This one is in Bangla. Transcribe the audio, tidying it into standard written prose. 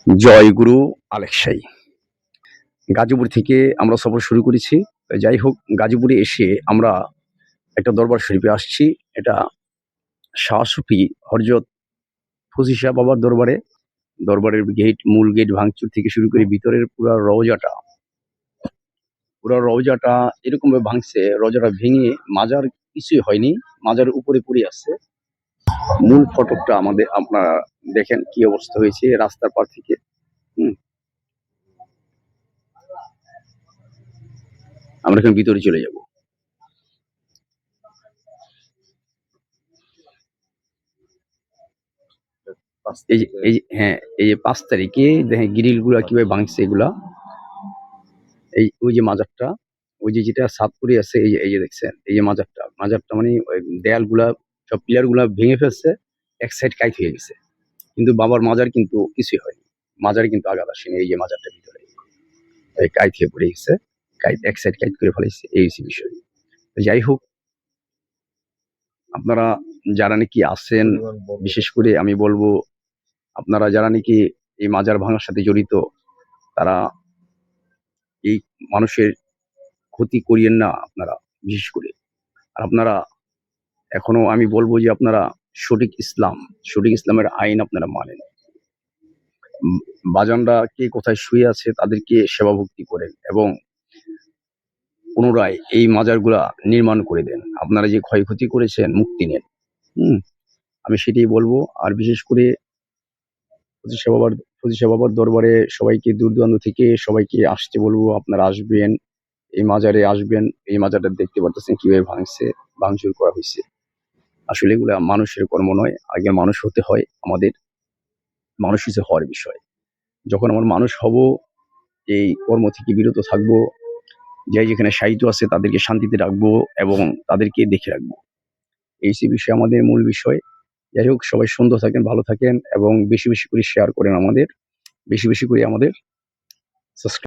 জয় গুরু আলেকসাই। গাজীপুর থেকে আমরা সফর শুরু করেছি। যাই হোক, গাজীপুরে এসে আমরা একটা দরবার শরীফে আসছি। এটা শাহ সুফি হযরত ফজি শাহ বাবার দরবারে। দরবারের মূল গেট ভাঙচুর থেকে শুরু করে ভিতরের পুরা রওজাটা এরকমভাবে ভাঙছে, রওজাটা ভেঙে মাজার কিছুই হয়নি, মাজার উপরে পড়ে আছে। মূল ফটকটা আপনারা দেখেন কি অবস্থা হয়েছে রাস্তার পার থেকে। হুম, আমরা এখন ভিতরে চলে যাব। হ্যাঁ, এই যে ৫ তারিখে দেখেন গ্রিল গুলা কিভাবে ভাঙছে এগুলা। ওই যে মাজারটা, ওই যে যেটা ছাদ পড়ে আছে, এই যে দেখছেন, এই যে মাজারটা মানে ওই দেয়াল গুলা, সব পিলার গুলা ভেঙে ফেলছে, এক সাইড কাইট হয়ে গেছে। কিন্তু বাবার মাজার কিন্তু কিছুই হয়নি, মাজারে কিন্তু আঘাত আসেনি। এই যে মাজারটার ভিতরে এই কাইট হয়ে পড়ে গেছে, কাইট এক সাইড কাইট করে ফেলেছে, এই হচ্ছে বিষয়। যাই হোক, আপনারা যারা নাকি আছেন, বিশেষ করে আমি বলবো, আপনারা যারা নাকি এই মাজার ভাঙার সাথে জড়িত, তারা এই মানুষের ক্ষতি করিয়েন না আপনারা, বিশেষ করে। আর আপনারা এখনো আমি বলবো যে আপনারা সঠিক ইসলামের আইন আপনারা মানেন। উম, বাজানরা কে কোথায় শুয়ে আছে তাদেরকে সেবা ভক্তি করেন এবং পুনরায় এই মাজারগুলা নির্মাণ করে দেন। আপনারা যে ক্ষয়ক্ষতি করেছেন মুক্তি নেন। হুম, আমি সেটাই বলবো। আর বিশেষ করে ফজিশা বাবার দরবারে সবাইকে, দূর দূরান্ত থেকে সবাইকে আসতে বলবো। আপনারা আসবেন, এই মাজারে আসবেন। এই মাজারটা দেখতে পারতেছেন কিভাবে ভাঙচুর করা হয়েছে। আসলে এগুলা মানুষের কর্ম নয়, আগে মানুষ হতে হয় আমাদের। মানুষ হচ্ছে হওয়ার বিষয়। যখন আমরা মানুষ হব, এই কর্ম থেকে বিরত থাকবো, যে যেখানে সাহিত্য আছে তাদেরকে শান্তিতে রাখবো এবং তাদেরকে দেখে রাখবো। এই সে বিষয় আমাদের মূল বিষয়। যাই হোক, সবাই সুন্দর থাকেন, ভালো থাকেন এবং বেশি বেশি করে শেয়ার করেন, বেশি বেশি করে আমাদের সাবস্ক্রাইব